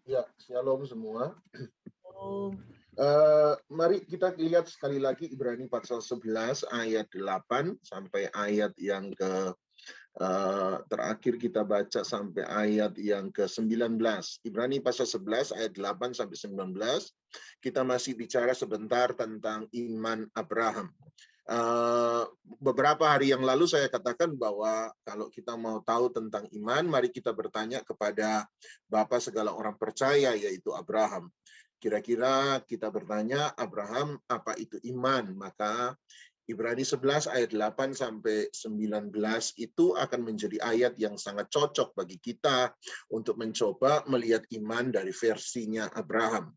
Ya, shalom semua. Oh, Mari kita lihat sekali lagi Ibrani pasal 11 ayat 8 sampai ayat yang terakhir kita baca sampai ayat yang ke-19. Ibrani pasal 11 ayat 8 sampai 19. Kita masih bicara sebentar tentang iman Abraham. Beberapa hari yang lalu saya katakan bahwa kalau kita mau tahu tentang iman, mari kita bertanya kepada Bapa segala orang percaya, yaitu Abraham. Kira-kira kita bertanya, Abraham, apa itu iman? Maka Ibrani 11 ayat 8 sampai 19 itu akan menjadi ayat yang sangat cocok bagi kita untuk mencoba melihat iman dari versinya Abraham.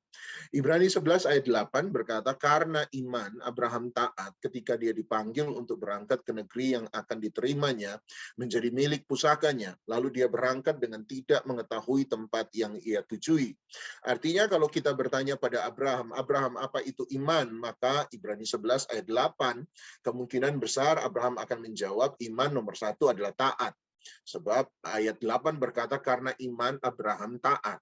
Ibrani 11 ayat 8 berkata, karena iman Abraham taat ketika dia dipanggil untuk berangkat ke negeri yang akan diterimanya menjadi milik pusakanya. Lalu dia berangkat dengan tidak mengetahui tempat yang ia tujui. Artinya kalau kita bertanya pada Abraham, Abraham apa itu iman? Maka Ibrani 11 ayat 8, kemungkinan besar Abraham akan menjawab iman nomor satu adalah taat. Sebab ayat 8 berkata karena iman Abraham taat.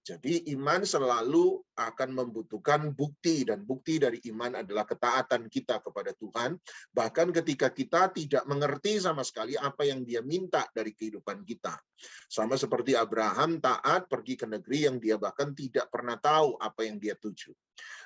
Jadi iman selalu akan membutuhkan bukti, dan bukti dari iman adalah ketaatan kita kepada Tuhan, bahkan ketika kita tidak mengerti sama sekali apa yang Dia minta dari kehidupan kita. Sama seperti Abraham taat pergi ke negeri yang dia bahkan tidak pernah tahu apa yang dia tuju.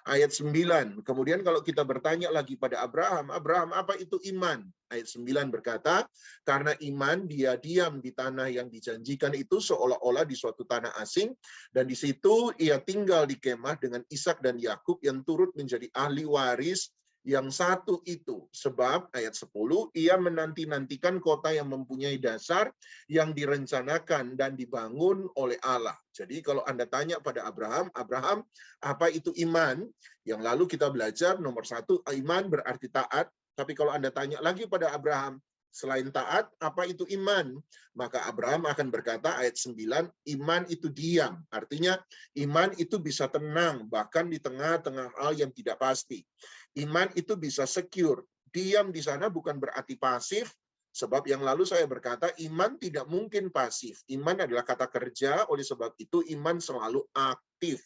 Ayat 9, kemudian kalau kita bertanya lagi pada Abraham, Abraham apa itu iman? Ayat 9 berkata, karena iman dia diam di tanah yang dijanjikan itu seolah-olah di suatu tanah asing, dan di situ ia tinggal di kemah dengan Ishak dan Yakub yang turut menjadi ahli waris yang satu itu. Sebab ayat 10, ia menanti-nantikan kota yang mempunyai dasar yang direncanakan dan dibangun oleh Allah. Jadi kalau Anda tanya pada Abraham, Abraham apa itu iman? Yang lalu kita belajar nomor satu, iman berarti taat. Tapi kalau Anda tanya lagi pada Abraham, selain taat, apa itu iman? Maka Abraham akan berkata ayat 9, iman itu diam. Artinya iman itu bisa tenang, bahkan di tengah-tengah hal yang tidak pasti. Iman itu bisa secure. Diam di sana bukan berarti pasif, sebab yang lalu saya berkata iman tidak mungkin pasif. Iman adalah kata kerja, oleh sebab itu iman selalu aktif.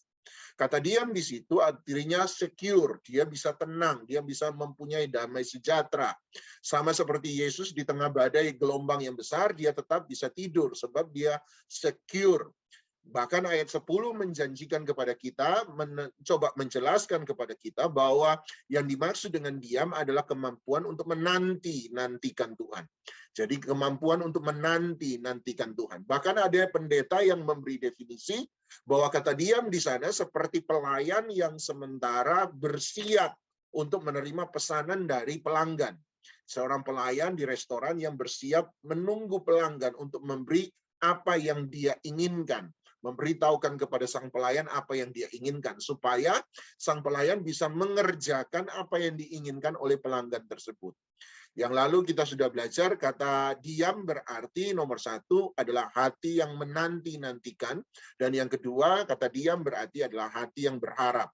Kata diam di situ artinya secure, dia bisa tenang, dia bisa mempunyai damai sejahtera. Sama seperti Yesus di tengah badai gelombang yang besar, dia tetap bisa tidur sebab dia secure. Bahkan ayat 10 menjanjikan kepada kita, coba menjelaskan kepada kita bahwa yang dimaksud dengan diam adalah kemampuan untuk menanti-nantikan Tuhan. Jadi kemampuan untuk menanti-nantikan Tuhan. Bahkan ada pendeta yang memberi definisi bahwa kata diam di sana seperti pelayan yang sementara bersiap untuk menerima pesanan dari pelanggan. Seorang pelayan di restoran yang bersiap menunggu pelanggan untuk memberi apa yang dia inginkan, memberitahukan kepada sang pelayan apa yang dia inginkan, supaya sang pelayan bisa mengerjakan apa yang diinginkan oleh pelanggan tersebut. Yang lalu kita sudah belajar kata diam berarti nomor satu adalah hati yang menanti-nantikan, dan yang kedua kata diam berarti adalah hati yang berharap.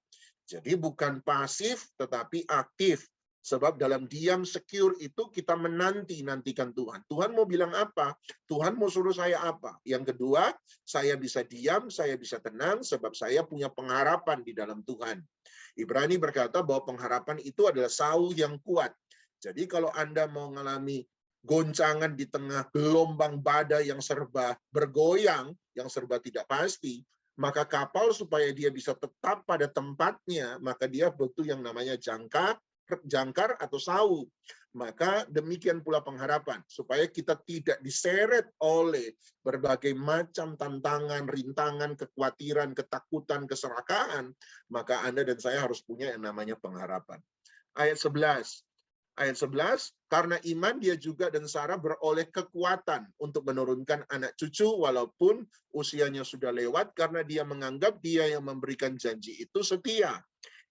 Jadi bukan pasif tetapi aktif. Sebab dalam diam secure itu kita menanti-nantikan Tuhan. Tuhan mau bilang apa? Tuhan mau suruh saya apa? Yang kedua, saya bisa diam, saya bisa tenang sebab saya punya pengharapan di dalam Tuhan. Ibrani berkata bahwa pengharapan itu adalah sauh yang kuat. Jadi kalau Anda mau mengalami goncangan di tengah gelombang badai yang serba bergoyang, yang serba tidak pasti, maka kapal supaya dia bisa tetap pada tempatnya, maka dia butuh yang namanya jangkar atau sauh. Maka demikian pula pengharapan, supaya kita tidak diseret oleh berbagai macam tantangan, rintangan, kekhawatiran, ketakutan, keserakahan, maka Anda dan saya harus punya yang namanya pengharapan. Ayat 11. Ayat 11, karena iman dia juga dan Sarah beroleh kekuatan untuk menurunkan anak cucu walaupun usianya sudah lewat, karena dia menganggap dia yang memberikan janji itu setia.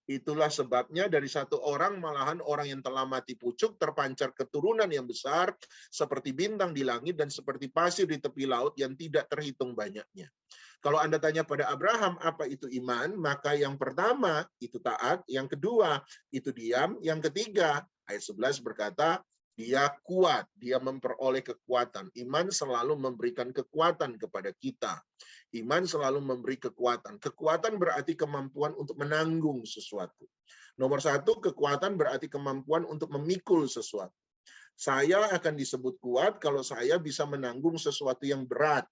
Itulah sebabnya dari satu orang malahan orang yang telah mati pucuk terpancar keturunan yang besar seperti bintang di langit dan seperti pasir di tepi laut yang tidak terhitung banyaknya. Kalau Anda tanya pada Abraham apa itu iman, maka yang pertama itu taat, yang kedua itu diam, yang ketiga ayat 11 berkata Dia kuat, dia memperoleh kekuatan. Iman selalu memberikan kekuatan kepada kita. Iman selalu memberi kekuatan. Kekuatan berarti kemampuan untuk menanggung sesuatu. Nomor satu, kekuatan berarti kemampuan untuk memikul sesuatu. Saya akan disebut kuat kalau saya bisa menanggung sesuatu yang berat.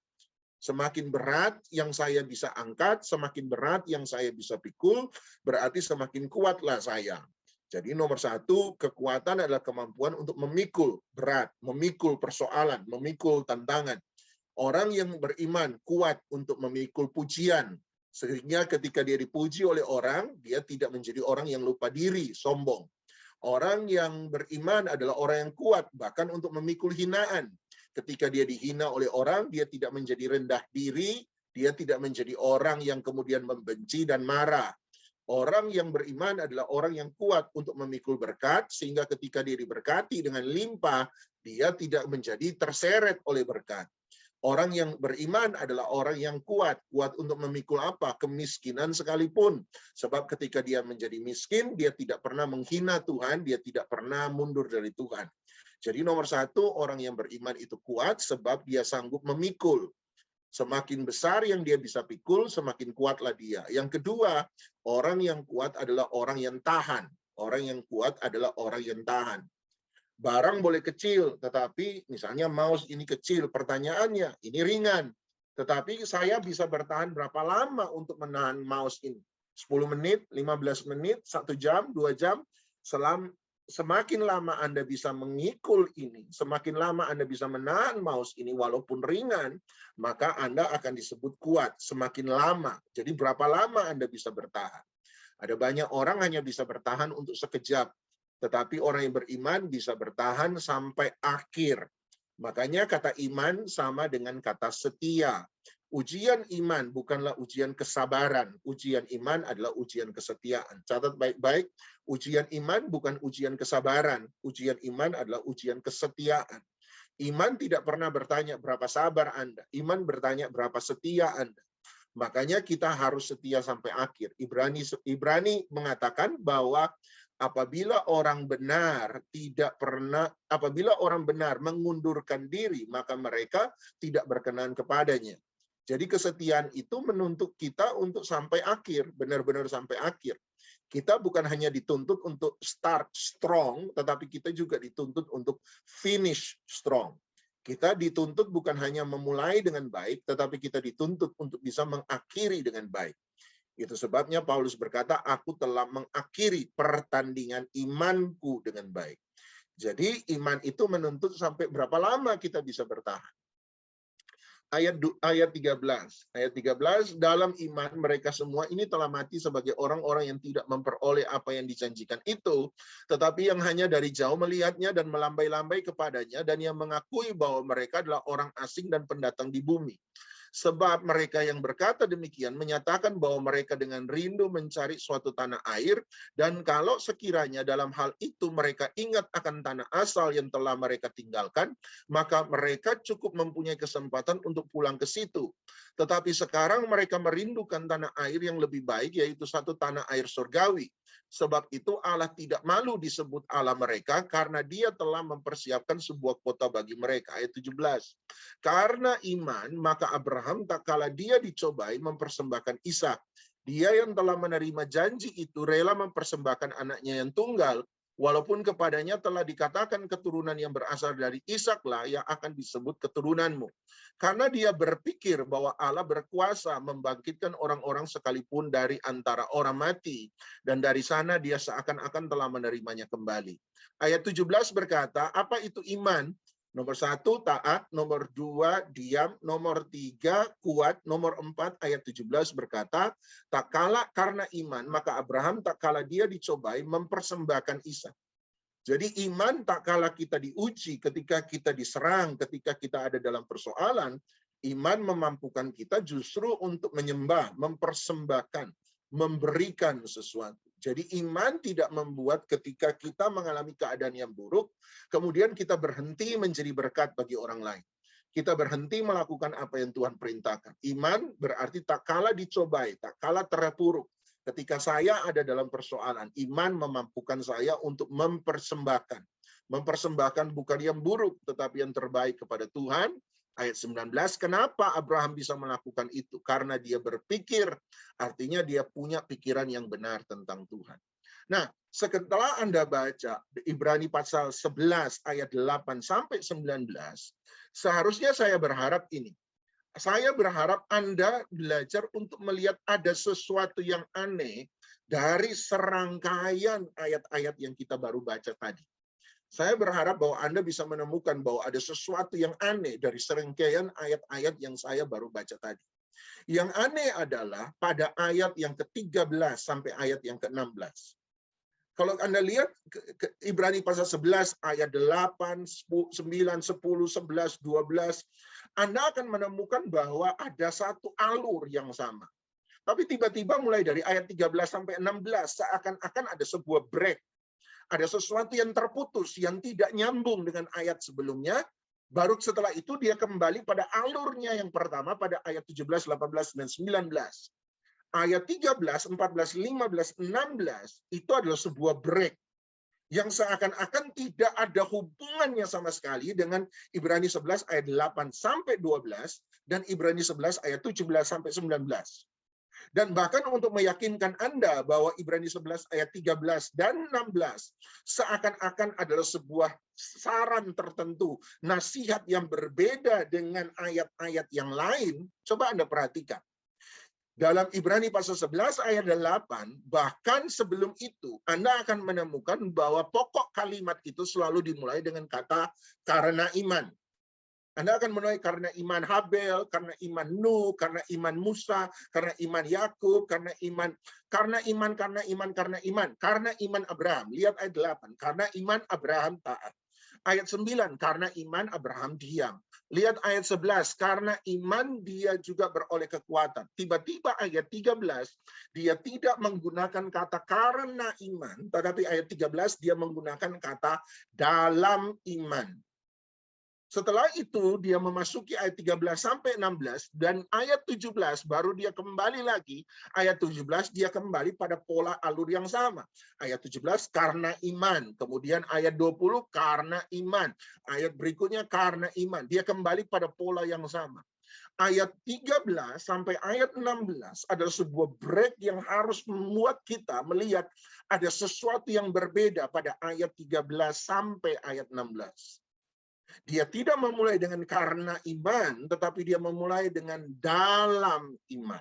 Semakin berat yang saya bisa angkat, semakin berat yang saya bisa pikul, berarti semakin kuatlah saya. Jadi nomor satu, kekuatan adalah kemampuan untuk memikul berat, memikul persoalan, memikul tantangan. Orang yang beriman kuat untuk memikul pujian, sehingga ketika dia dipuji oleh orang, dia tidak menjadi orang yang lupa diri, sombong. Orang yang beriman adalah orang yang kuat, bahkan untuk memikul hinaan. Ketika dia dihina oleh orang, dia tidak menjadi rendah diri, dia tidak menjadi orang yang kemudian membenci dan marah. Orang yang beriman adalah orang yang kuat untuk memikul berkat, sehingga ketika dia diberkati dengan limpah, dia tidak menjadi terseret oleh berkat. Orang yang beriman adalah orang yang kuat untuk memikul apa? Kemiskinan sekalipun. Sebab ketika dia menjadi miskin, dia tidak pernah menghina Tuhan, dia tidak pernah mundur dari Tuhan. Jadi nomor satu, orang yang beriman itu kuat sebab dia sanggup memikul. Semakin besar yang dia bisa pikul, semakin kuatlah dia. Yang kedua, orang yang kuat adalah orang yang tahan. Orang yang kuat adalah orang yang tahan. Barang boleh kecil, tetapi misalnya mouse ini kecil, pertanyaannya ini ringan. Tetapi saya bisa bertahan berapa lama untuk menahan mouse ini? 10 menit, 15 menit, 1 jam, 2 jam. Semakin lama Anda bisa mengikul ini, semakin lama Anda bisa menahan mouse ini walaupun ringan, maka Anda akan disebut kuat semakin lama. Jadi berapa lama Anda bisa bertahan? Ada banyak orang hanya bisa bertahan untuk sekejap. Tetapi orang yang beriman bisa bertahan sampai akhir. Makanya kata iman sama dengan kata setia. Ujian iman bukanlah ujian kesabaran. Ujian iman adalah ujian kesetiaan. Catat baik-baik, ujian iman bukan ujian kesabaran. Ujian iman adalah ujian kesetiaan. Iman tidak pernah bertanya berapa sabar Anda. Iman bertanya berapa setia Anda. Makanya kita harus setia sampai akhir. Ibrani mengatakan bahwa apabila orang benar mengundurkan diri, maka mereka tidak berkenan kepadanya. Jadi kesetiaan itu menuntut kita untuk sampai akhir, benar-benar sampai akhir. Kita bukan hanya dituntut untuk start strong, tetapi kita juga dituntut untuk finish strong. Kita dituntut bukan hanya memulai dengan baik, tetapi kita dituntut untuk bisa mengakhiri dengan baik. Itu sebabnya Paulus berkata, aku telah mengakhiri pertandingan imanku dengan baik. Jadi iman itu menuntut sampai berapa lama kita bisa bertahan. Ayat 13. Ayat 13, dalam iman mereka semua ini telah mati sebagai orang-orang yang tidak memperoleh apa yang dijanjikan itu, tetapi yang hanya dari jauh melihatnya dan melambai-lambai kepadanya, dan yang mengakui bahwa mereka adalah orang asing dan pendatang di bumi. Sebab mereka yang berkata demikian menyatakan bahwa mereka dengan rindu mencari suatu tanah air, dan kalau sekiranya dalam hal itu mereka ingat akan tanah asal yang telah mereka tinggalkan, maka mereka cukup mempunyai kesempatan untuk pulang ke situ. Tetapi sekarang mereka merindukan tanah air yang lebih baik, yaitu satu tanah air surgawi. Sebab itu Allah tidak malu disebut Allah mereka, karena Dia telah mempersiapkan sebuah kota bagi mereka. Ayat 17. Karena iman, maka Abraham tak kala dia dicobai mempersembahkan Ishak. Dia yang telah menerima janji itu rela mempersembahkan anaknya yang tunggal, walaupun kepadanya telah dikatakan keturunan yang berasal dari Ishaklah yang akan disebut keturunanmu. Karena dia berpikir bahwa Allah berkuasa membangkitkan orang-orang sekalipun dari antara orang mati, dan dari sana dia seakan-akan telah menerimanya kembali. Ayat 17 berkata, apa itu iman? Nomor 1, taat. Nomor 2, diam. Nomor 3, kuat. Nomor 4, ayat 17 berkata, tak kala karena iman, maka Abraham tak kala dia dicobai mempersembahkan Ishak. Jadi iman tak kala kita diuji, ketika kita diserang, ketika kita ada dalam persoalan, iman memampukan kita justru untuk menyembah, mempersembahkan, memberikan sesuatu. Jadi iman tidak membuat ketika kita mengalami keadaan yang buruk, kemudian kita berhenti menjadi berkat bagi orang lain. Kita berhenti melakukan apa yang Tuhan perintahkan. Iman berarti tak kala dicobai, tak kala terpuruk. Ketika saya ada dalam persoalan, iman memampukan saya untuk mempersembahkan, mempersembahkan bukan yang buruk tetapi yang terbaik kepada Tuhan. Ayat 19, kenapa Abraham bisa melakukan itu? Karena dia berpikir, artinya dia punya pikiran yang benar tentang Tuhan. Nah, setelah Anda baca Ibrani pasal 11 ayat 8 sampai 19, seharusnya saya berharap ini. Saya berharap Anda belajar untuk melihat ada sesuatu yang aneh dari serangkaian ayat-ayat yang kita baru baca tadi. Saya berharap bahwa Anda bisa menemukan bahwa ada sesuatu yang aneh dari serangkaian ayat-ayat yang saya baru baca tadi. Yang aneh adalah pada ayat yang ke-13 sampai ayat yang ke-16. Kalau Anda lihat Ibrani pasal 11 ayat 8, 9, 10, 11, 12, Anda akan menemukan bahwa ada satu alur yang sama. Tapi tiba-tiba mulai dari ayat 13 sampai 16 seakan-akan ada sebuah break. Ada sesuatu yang terputus, yang tidak nyambung dengan ayat sebelumnya. Baru setelah itu dia kembali pada alurnya yang pertama pada ayat 17, 18, dan 19. Ayat 13, 14, 15, 16 itu adalah sebuah break yang seakan-akan tidak ada hubungannya sama sekali dengan Ibrani 11 ayat 8 sampai 12 dan Ibrani 11 ayat 17 sampai 19. Dan bahkan untuk meyakinkan Anda bahwa Ibrani 11 ayat 13 dan 16 seakan-akan adalah sebuah saran tertentu, nasihat yang berbeda dengan ayat-ayat yang lain, coba Anda perhatikan. Dalam Ibrani pasal 11 ayat 8, bahkan sebelum itu, Anda akan menemukan bahwa pokok kalimat itu selalu dimulai dengan kata karena iman. Anda akan menuai karena iman Habel, karena iman Nuh, karena iman Musa, karena iman Yakub, karena iman Abraham. Lihat ayat 8, karena iman Abraham taat. Ayat 9, karena iman Abraham diam. Lihat ayat 11, karena iman dia juga beroleh kekuatan. Tiba-tiba ayat 13, dia tidak menggunakan kata karena iman, tetapi ayat 13 dia menggunakan kata dalam iman. Setelah itu dia memasuki ayat 13 sampai 16 dan ayat 17 baru dia kembali lagi. Ayat 17 dia kembali pada pola alur yang sama. Ayat 17 karena iman. Kemudian ayat 20 karena iman. Ayat berikutnya karena iman. Dia kembali pada pola yang sama. Ayat 13 sampai ayat 16 adalah sebuah break yang harus membuat kita melihat ada sesuatu yang berbeda pada ayat 13 sampai ayat 16. Dia tidak memulai dengan karena iman, tetapi dia memulai dengan dalam iman.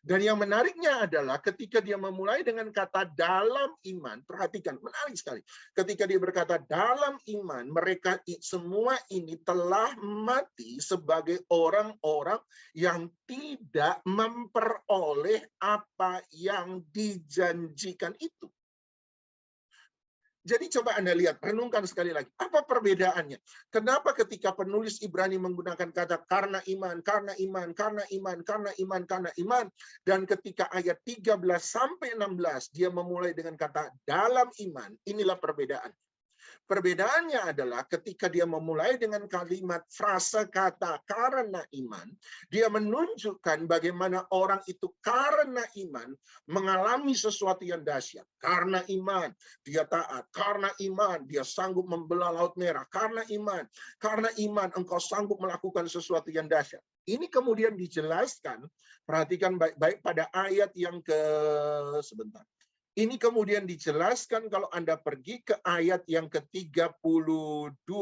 Dan yang menariknya adalah ketika dia memulai dengan kata dalam iman, perhatikan, menarik sekali. Ketika dia berkata dalam iman, mereka semua ini telah mati sebagai orang-orang yang tidak memperoleh apa yang dijanjikan itu. Jadi coba Anda lihat, renungkan sekali lagi. Apa perbedaannya? Kenapa ketika penulis Ibrani menggunakan kata karena iman, karena iman, karena iman, karena iman, karena iman. Dan ketika ayat 13 sampai 16, dia memulai dengan kata dalam iman. Inilah perbedaan. Perbedaannya adalah ketika dia memulai dengan kalimat frase kata karena iman, dia menunjukkan bagaimana orang itu karena iman mengalami sesuatu yang dahsyat. Karena iman dia taat, karena iman dia sanggup membelah laut merah, karena iman engkau sanggup melakukan sesuatu yang dahsyat. Ini kemudian dijelaskan, perhatikan baik-baik pada ayat yang sebentar. Ini kemudian dijelaskan kalau Anda pergi ke ayat yang ke-32.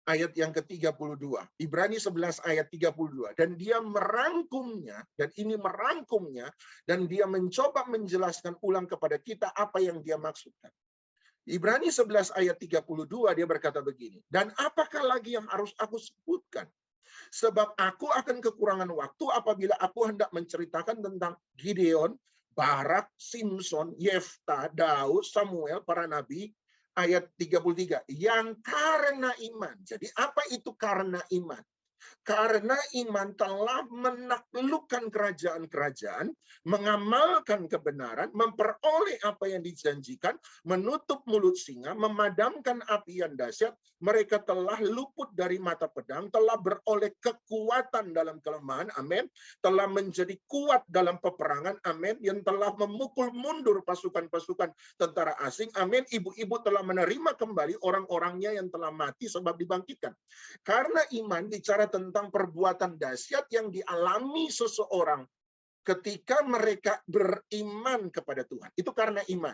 Ayat yang ke-32. Ibrani 11 ayat 32. Dan dia merangkumnya, dan ini merangkumnya, dan dia mencoba menjelaskan ulang kepada kita apa yang dia maksudkan. Ibrani 11 ayat 32 dia berkata begini. Dan apakah lagi yang harus aku sebutkan? Sebab aku akan kekurangan waktu apabila aku hendak menceritakan tentang Gideon, Barak, Simson, Yefta, Daud, Samuel, para nabi, ayat 33. Yang karena iman. Jadi apa itu karena iman? Karena iman telah menaklukkan kerajaan-kerajaan, mengamalkan kebenaran, memperoleh apa yang dijanjikan, menutup mulut singa, memadamkan api yang dahsyat. Mereka telah luput dari mata pedang, telah beroleh kekuatan dalam kelemahan, amin. Telah menjadi kuat dalam peperangan, amin. Yang telah memukul mundur pasukan-pasukan tentara asing, amin. Ibu-ibu telah menerima kembali orang-orangnya yang telah mati sebab dibangkitkan. Karena iman bicara tentang perbuatan dahsyat yang dialami seseorang ketika mereka beriman kepada Tuhan. Itu karena iman.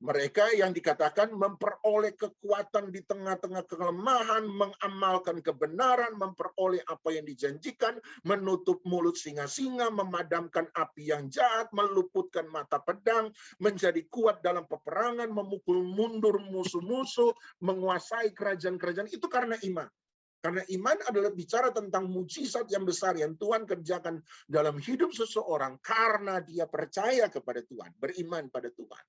Mereka yang dikatakan memperoleh kekuatan di tengah-tengah kelemahan, mengamalkan kebenaran, memperoleh apa yang dijanjikan, menutup mulut singa-singa, memadamkan api yang jahat, meluputkan mata pedang, menjadi kuat dalam peperangan, memukul mundur musuh-musuh, menguasai kerajaan-kerajaan. Itu karena iman. Karena iman adalah bicara tentang mujizat yang besar yang Tuhan kerjakan dalam hidup seseorang karena dia percaya kepada Tuhan, beriman pada Tuhan.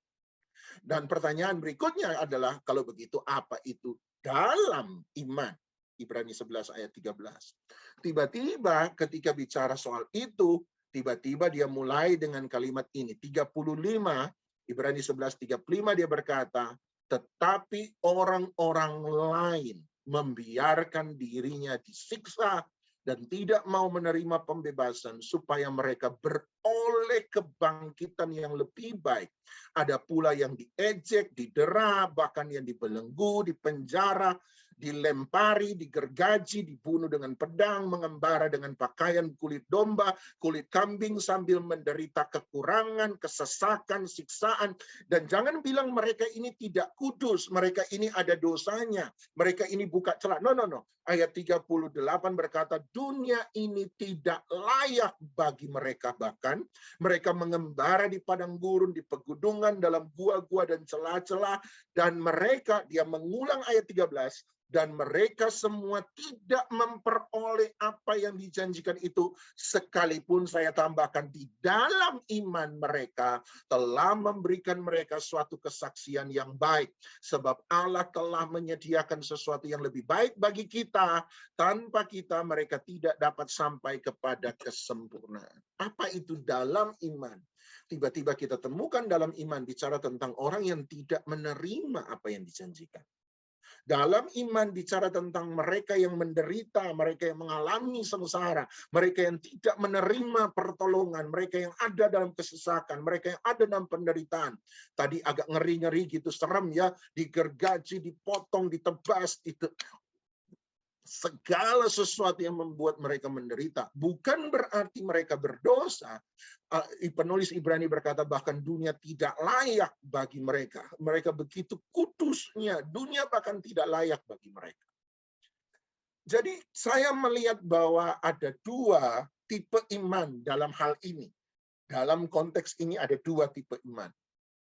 Dan pertanyaan berikutnya adalah, kalau begitu apa itu dalam iman? Ibrani 11 ayat 13. Tiba-tiba ketika bicara soal itu, tiba-tiba dia mulai dengan kalimat ini. 35, Ibrani 11:35 dia berkata, tetapi orang-orang lain membiarkan dirinya disiksa dan tidak mau menerima pembebasan supaya mereka beroleh kebangkitan yang lebih baik. Ada pula yang diejek, didera, bahkan yang dibelenggu, dipenjara, dilempari, digergaji, dibunuh dengan pedang, mengembara dengan pakaian kulit domba, kulit kambing sambil menderita kekurangan, kesesakan, siksaan. Dan jangan bilang mereka ini tidak kudus, mereka ini ada dosanya, mereka ini buka celah. No. Ayat 38 berkata, dunia ini tidak layak bagi mereka, bahkan mereka mengembara di padang gurun, di pegunungan, dalam gua-gua dan celah-celah, dan mereka, dia mengulang ayat 13, dan mereka semua tidak memperoleh apa yang dijanjikan itu, sekalipun saya tambahkan di dalam iman mereka telah memberikan mereka suatu kesaksian yang baik, sebab Allah telah menyediakan sesuatu yang lebih baik bagi kita. Tanpa kita mereka tidak dapat sampai kepada kesempurnaan. Apa itu dalam iman? Tiba-tiba kita temukan dalam iman bicara tentang orang yang tidak menerima apa yang dijanjikan. Dalam iman bicara tentang mereka yang menderita, mereka yang mengalami sengsara, mereka yang tidak menerima pertolongan, mereka yang ada dalam kesesakan, mereka yang ada dalam penderitaan. Tadi agak ngeri-ngeri gitu, serem ya, digergaji, dipotong, ditebas, segala sesuatu yang membuat mereka menderita. Bukan berarti mereka berdosa. Penulis Ibrani berkata bahkan dunia tidak layak bagi mereka. Mereka begitu kudusnya, dunia bahkan tidak layak bagi mereka. Jadi saya melihat bahwa ada dua tipe iman dalam hal ini. Dalam konteks ini ada dua tipe iman.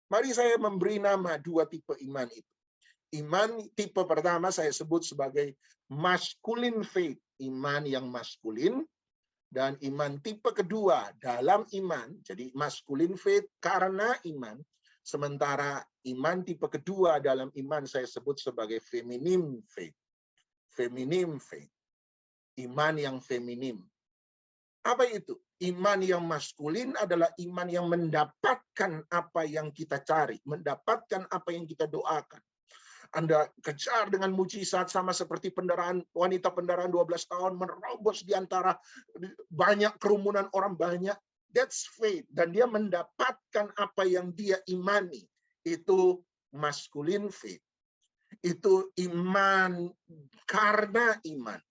Mari saya memberi nama dua tipe iman itu. Iman tipe pertama saya sebut sebagai masculine faith, iman yang maskulin, dan iman tipe kedua dalam iman, jadi masculine faith karena iman, sementara iman tipe kedua dalam iman saya sebut sebagai feminine faith. Feminine faith, iman yang feminim. Apa itu? Iman yang maskulin adalah iman yang mendapatkan apa yang kita cari, mendapatkan apa yang kita doakan. Anda kejar dengan mujizat sama seperti wanita pendaraan 12 tahun menerobos di antara banyak kerumunan orang banyak. That's faith. Dan dia mendapatkan apa yang dia imani. Itu masculine faith. Itu iman karena iman.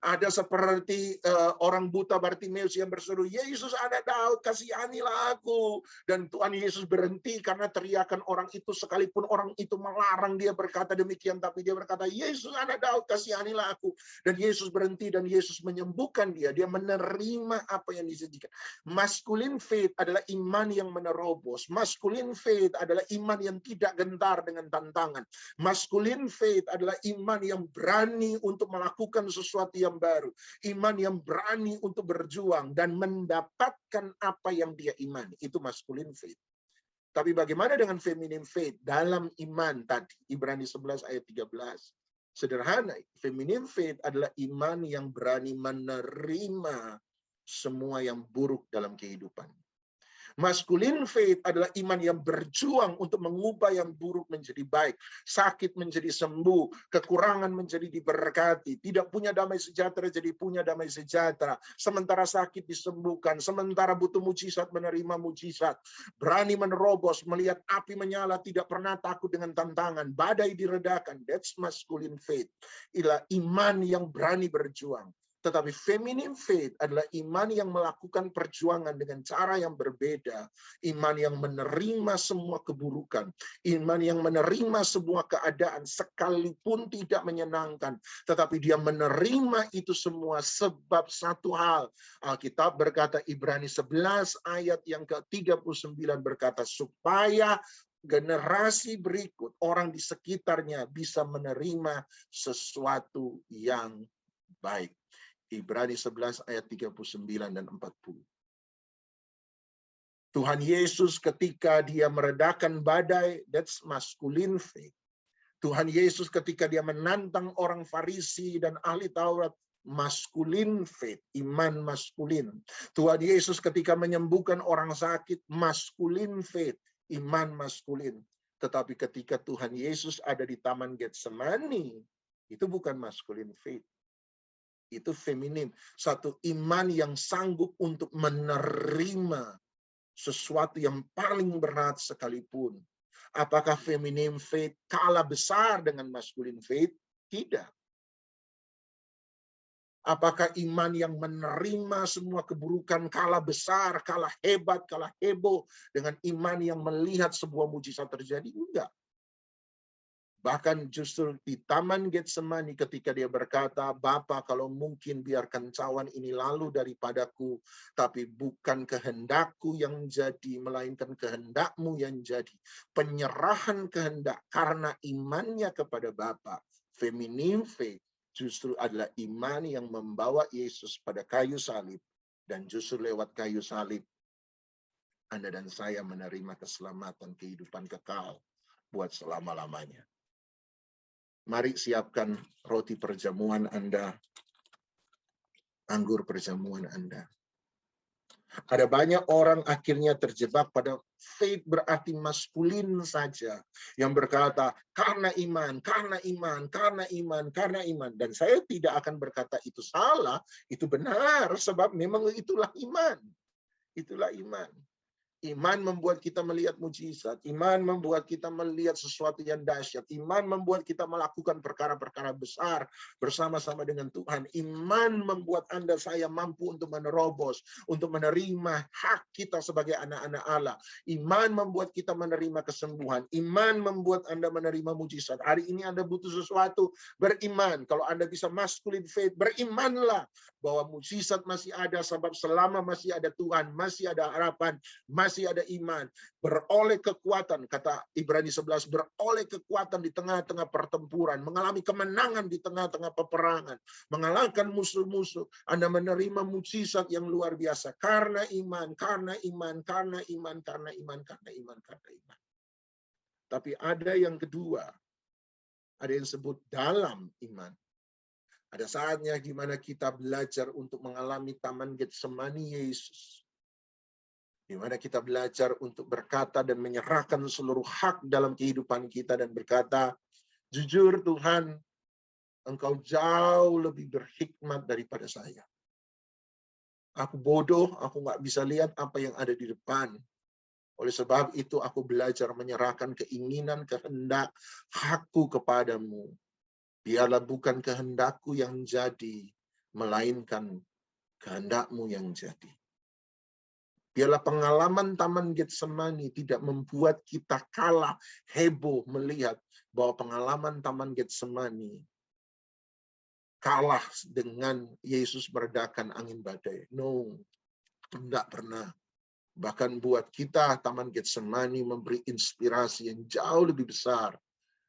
Ada seperti orang buta Bartimeus yang berseru, Yesus anak Daud, kasihanilah aku. Dan Tuhan Yesus berhenti karena teriakan orang itu, sekalipun orang itu melarang dia berkata demikian, tapi dia berkata, Yesus anak Daud, kasihanilah aku. Dan Yesus berhenti dan Yesus menyembuhkan dia. Dia menerima apa yang dijanjikan. Masculine faith adalah iman yang menerobos. Masculine faith adalah iman yang tidak gentar dengan tantangan. Masculine faith adalah iman yang berani untuk melakukan sesuatu yang baru, iman yang berani untuk berjuang dan mendapatkan apa yang dia imani. Itu masculine faith. Tapi bagaimana dengan feminine faith dalam iman tadi? Ibrani 11 ayat 13. Sederhana, feminine faith adalah iman yang berani menerima semua yang buruk dalam kehidupan. Masculine faith adalah iman yang berjuang untuk mengubah yang buruk menjadi baik, sakit menjadi sembuh, kekurangan menjadi diberkati, tidak punya damai sejahtera jadi punya damai sejahtera, sementara sakit disembuhkan, sementara butuh mujizat menerima mujizat, berani menerobos, melihat api menyala, tidak pernah takut dengan tantangan, badai diredakan. That's masculine faith. Inilah iman yang berani berjuang. Tetapi feminine faith adalah iman yang melakukan perjuangan dengan cara yang berbeda. Iman yang menerima semua keburukan. Iman yang menerima semua keadaan sekalipun tidak menyenangkan. Tetapi dia menerima itu semua sebab satu hal. Alkitab berkata Ibrani 11 ayat yang ke-39 berkata supaya generasi berikut, orang di sekitarnya bisa menerima sesuatu yang baik. Ibrani 11 ayat 39 dan 40. Tuhan Yesus ketika dia meredakan badai, that's masculine faith. Tuhan Yesus ketika dia menantang orang Farisi dan ahli Taurat, masculine faith, iman maskulin. Tuhan Yesus ketika menyembuhkan orang sakit, masculine faith, iman maskulin. Tetapi ketika Tuhan Yesus ada di Taman Getsemani, itu bukan masculine faith. Itu feminin, satu iman yang sanggup untuk menerima sesuatu yang paling berat sekalipun. Apakah feminine faith kalah besar dengan masculine faith? Tidak. Apakah iman yang menerima semua keburukan kalah besar, kalah hebat, kalah heboh dengan iman yang melihat sebuah mujizat terjadi? Enggak. Bahkan justru di Taman Getsemani ketika dia berkata, Bapa kalau mungkin biarkan cawan ini lalu daripadaku, tapi bukan kehendakku yang jadi, melainkan kehendakmu yang jadi. Penyerahan kehendak karena imannya kepada Bapa. Feminine faith justru adalah iman yang membawa Yesus pada kayu salib. Dan justru lewat kayu salib, Anda dan saya menerima keselamatan kehidupan kekal buat selama-lamanya. Mari siapkan roti perjamuan Anda, anggur perjamuan Anda. Ada banyak orang akhirnya terjebak pada faith berarti maskulin saja. Yang berkata, karena iman, karena iman, karena iman, karena iman. Dan saya tidak akan berkata itu salah, itu benar. Sebab memang itulah iman. Itulah iman. Iman membuat kita melihat mujizat. Iman membuat kita melihat sesuatu yang dahsyat. Iman membuat kita melakukan perkara-perkara besar bersama-sama dengan Tuhan. Iman membuat Anda saya mampu untuk menerobos, untuk menerima hak kita sebagai anak-anak Allah. Iman membuat kita menerima kesembuhan. Iman membuat Anda menerima mujizat. Hari ini Anda butuh sesuatu, beriman. Kalau Anda bisa masculine faith, berimanlah bahwa mujizat masih ada sebab selama masih ada Tuhan, masih ada harapan, masih ada iman, beroleh kekuatan, kata Ibrani 11, beroleh kekuatan di tengah-tengah pertempuran, mengalami kemenangan di tengah-tengah peperangan, mengalahkan musuh-musuh. Anda menerima mujizat yang luar biasa karena iman, karena iman, karena iman, karena iman, karena iman, karena iman. Tapi ada yang kedua, ada yang disebut dalam iman. Ada saatnya di mana kita belajar untuk mengalami Taman Getsemani Yesus. Di mana kita belajar untuk berkata dan menyerahkan seluruh hak dalam kehidupan kita dan berkata, jujur Tuhan, Engkau jauh lebih berhikmat daripada saya. Aku bodoh, aku nggak bisa lihat apa yang ada di depan. Oleh sebab itu aku belajar menyerahkan keinginan, kehendak, hakku kepadamu. Biarlah bukan kehendakku yang jadi, melainkan kehendakmu yang jadi. Biarlah pengalaman Taman Getsemani tidak membuat kita kalah heboh melihat bahwa pengalaman Taman Getsemani kalah dengan Yesus meredakan angin badai. No, tidak pernah. Bahkan buat kita Taman Getsemani memberi inspirasi yang jauh lebih besar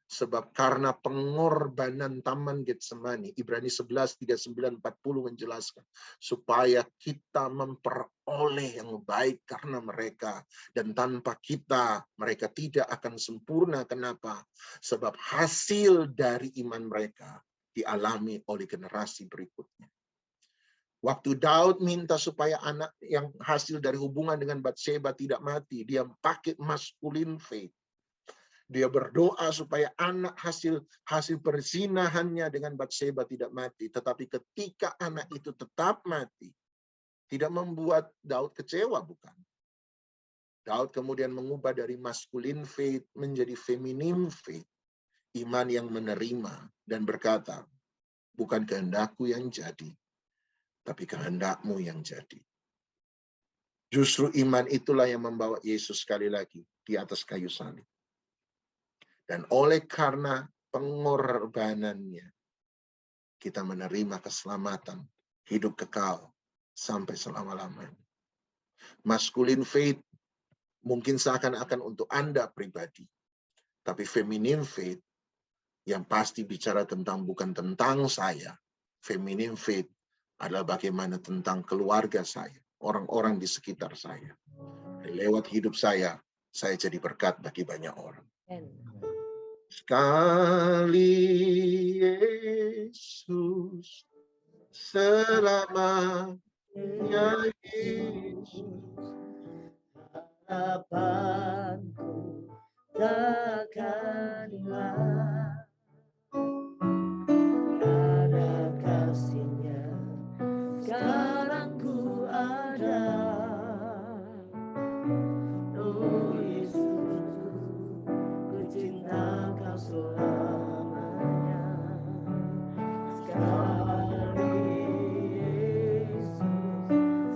Sebab karena pengorbanan Taman Getsemani, Ibrani 11, 39, 40 menjelaskan, supaya kita memperoleh yang baik karena mereka. Dan tanpa kita, mereka tidak akan sempurna. Kenapa? Sebab hasil dari iman mereka dialami oleh generasi berikutnya. Waktu Daud minta supaya anak yang hasil dari hubungan dengan Batseba tidak mati, dia pakai masculine faith. Dia berdoa supaya anak hasil perzinahannya dengan Batseba tidak mati. Tetapi ketika anak itu tetap mati, tidak membuat Daud kecewa, bukan? Daud kemudian mengubah dari masculine faith menjadi feminine faith. Iman yang menerima dan berkata, bukan kehendakku yang jadi, tapi kehendakmu yang jadi. Justru iman itulah yang membawa Yesus sekali lagi di atas kayu salib. Dan oleh karena pengorbanannya, kita menerima keselamatan, hidup kekal, sampai selama-lamanya. Masculine faith mungkin seakan-akan untuk Anda pribadi. Tapi feminine faith yang pasti bicara tentang bukan tentang saya. Feminine faith adalah bagaimana tentang keluarga saya, orang-orang di sekitar saya. Lewat hidup saya jadi berkat bagi banyak orang. Sekali Yesus, selamanya Yesus, harapanku takkan hilang karena kasih-Nya sekarang ku ada. Oh Yesus, ku cinta Kau selamanya. Sekali Yesus,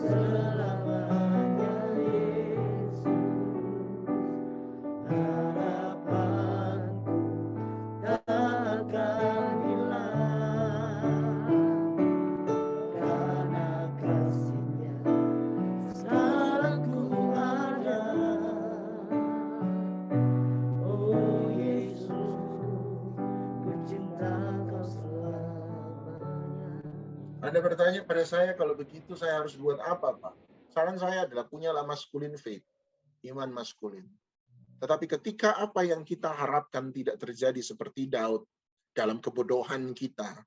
selamanya Yesus, harapanku takkan hilang karena kasih-Nya sekarang ku ada. Oh Yesus, ku cinta Kau selamanya. Anda bertanya pada saya, kalau begitu saya harus buat apa, Pak? Saran saya adalah punyalah masculine faith, iman maskulin. Tetapi ketika apa yang kita harapkan tidak terjadi seperti Daud dalam kebodohan kita,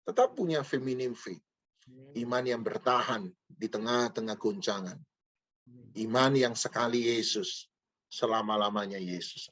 tetap punya feminine faith, iman yang bertahan di tengah-tengah goncangan, iman yang sekali Yesus, selama-lamanya Yesus.